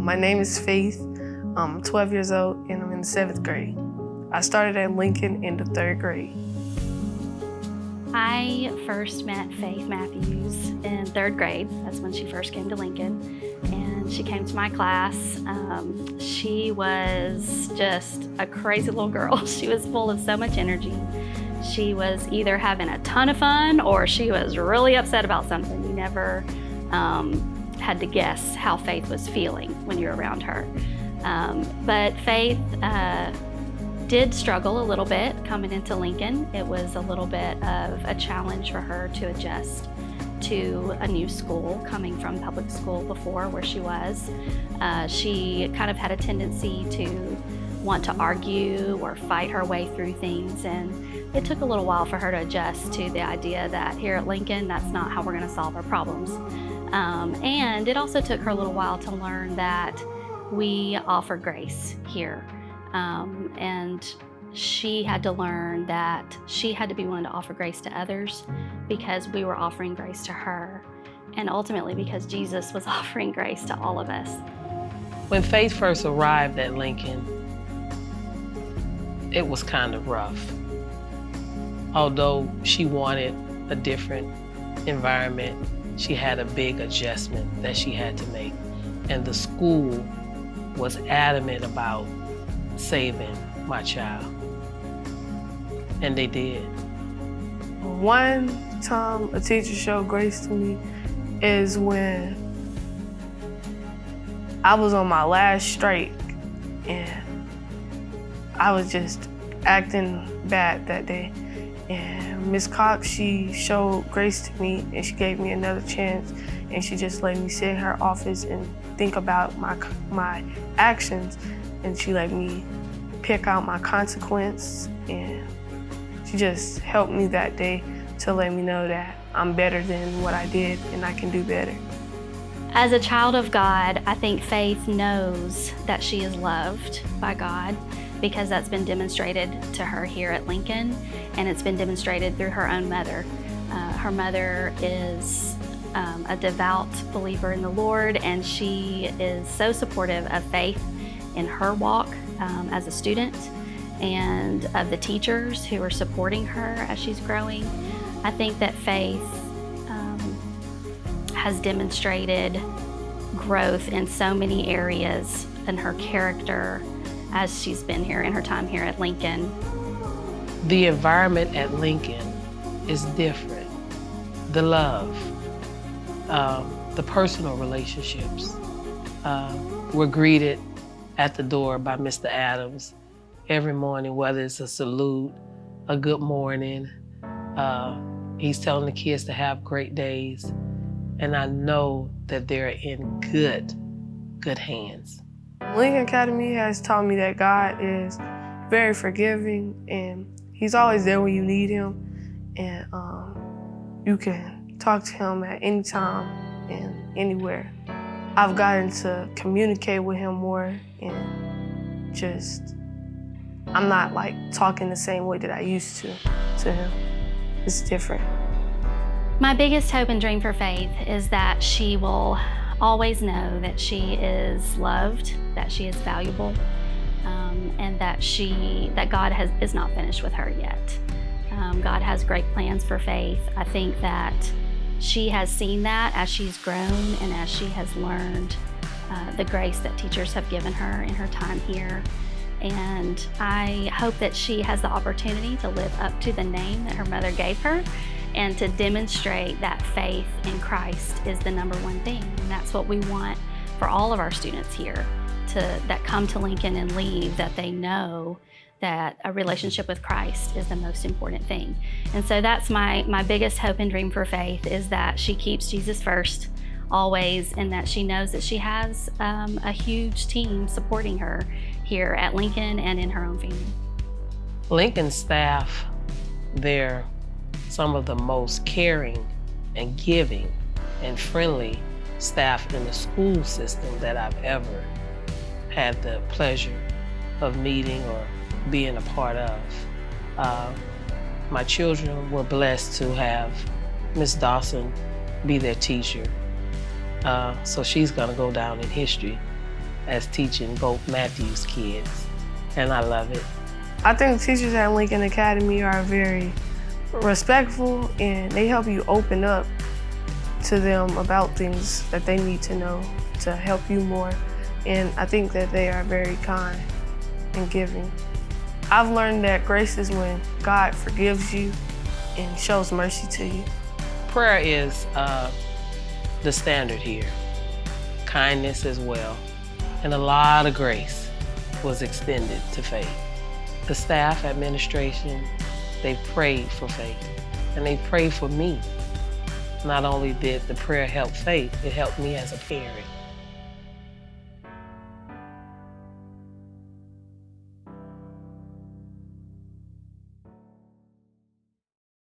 My name is Faith. I'm 12 years old and I'm in the 7th grade. I started at Lincoln in the 3rd grade. I first met Faith Matthews in 3rd grade. That's when she first came to Lincoln. And she came to my class. She was just a crazy little girl. She was full of so much energy. She was either having a ton of fun or she was really upset about something. You never had to guess how Faith was feeling when you were around her. But Faith did struggle a little bit coming into Lincoln. It was a little bit of a challenge for her to adjust to a new school, coming from public school before where she was. She kind of had a tendency to want to argue or fight her way through things, and it took a little while for her to adjust to the idea that here at Lincoln, that's not how we're going to solve our problems. And it also took her a little while to learn that we offer grace here. And she had to learn that she had to be willing to offer grace to others because we were offering grace to her, and ultimately because Jesus was offering grace to all of us. When Faith first arrived at Lincoln, it was kind of rough. Although she wanted a different environment, she had a big adjustment that she had to make. And the school was adamant about saving my child. And they did. One time a teacher showed grace to me is when I was on my last strike and I was just acting bad that day. And Miss Cox, she showed grace to me and she gave me another chance, and she just let me sit in her office and think about my actions, and she let me pick out my consequence, and she just helped me that day to let me know that I'm better than what I did and I can do better. As a child of God, I think Faith knows that she is loved by God because that's been demonstrated to her here at Lincoln, and it's been demonstrated through her own mother. Her mother is a devout believer in the Lord, and she is so supportive of Faith in her walk as a student and of the teachers who are supporting her as she's growing. I think that Faith has demonstrated growth in so many areas in her character as she's been here in her time here at Lincoln. The environment at Lincoln is different. The love, the personal relationships. We're greeted at the door by Mr. Adams every morning, whether it's a salute, a good morning. He's telling the kids to have great days. And I know that they're in good hands. Lincoln Academy has taught me that God is very forgiving, and He's always there when you need Him. And you can talk to Him at any time and anywhere. I've gotten to communicate with Him more, and just, I'm not like talking the same way that I used to Him. It's different. My biggest hope and dream for Faith is that she will always know that she is loved, that she is valuable, and that God is not finished with her yet. God has great plans for Faith. I think that she has seen that as she's grown and as she has learned the grace that teachers have given her in her time here. And I hope that she has the opportunity to live up to the name that her mother gave her, and to demonstrate that faith in Christ is the number one thing. And that's what we want for all of our students here, that come to Lincoln and leave, that they know that a relationship with Christ is the most important thing. And so that's my biggest hope and dream for Faith, is that she keeps Jesus first always, and that she knows that she has a huge team supporting her here at Lincoln and in her own family. Lincoln staff, they're some of the most caring and giving and friendly staff in the school system that I've ever had the pleasure of meeting or being a part of. My children were blessed to have Miss Dawson be their teacher. So she's gonna go down in history as teaching both Matthews kids, and I love it. I think the teachers at Lincoln Academy are very respectful, and they help you open up to them about things that they need to know to help you more. And I think that they are very kind and giving. I've learned that grace is when God forgives you and shows mercy to you. Prayer is the standard here. Kindness as well. And a lot of grace was extended to Faith. The staff, administration, they prayed for Faith, and they prayed for me. Not only did the prayer help Faith, it helped me as a parent.